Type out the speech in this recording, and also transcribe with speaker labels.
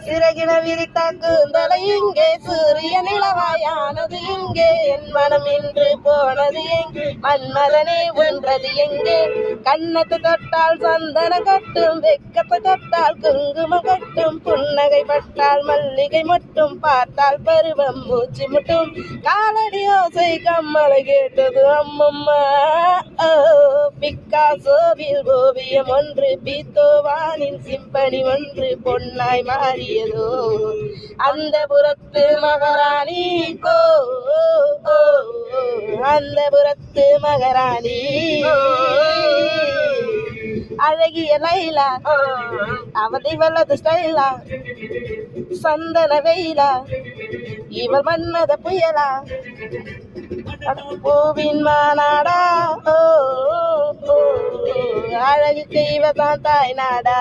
Speaker 1: சிறகின விரித்த கூந்தலை இங்கே சூரிய நிலவாயானது இங்கே என் மனம் இன்று போனது எங்கே மன்மதனே ஒன்றது எங்கே கண்ணத்தை தொட்டால் சந்தன கட்டும் வெக்கத்தை தொட்டால் குங்குமம் கட்டும் புன்னகை பட்டால் மல்லிகை மட்டும் பார்த்தால் பருவம் மூச்சு முட்டும் காலடி ஓசை கம்மலை கேட்டது அம்மம்மா பிக்காசோவில் ஓவியம் ஒன்று பீத்தோவானின் சிம்பனி ஒன்று பொன்னாய் மாறியதோ அந்த புறத்து மகாராணி கோ அந்த புறத்து மகாராணி அழகிய லைலா அவதை வல்லது ஸ்டைலா சந்தன வெயிலா இவள் மன்னத புயலா பூவின் மாநாடா அழகு தெய்வதான் தாய் நாடா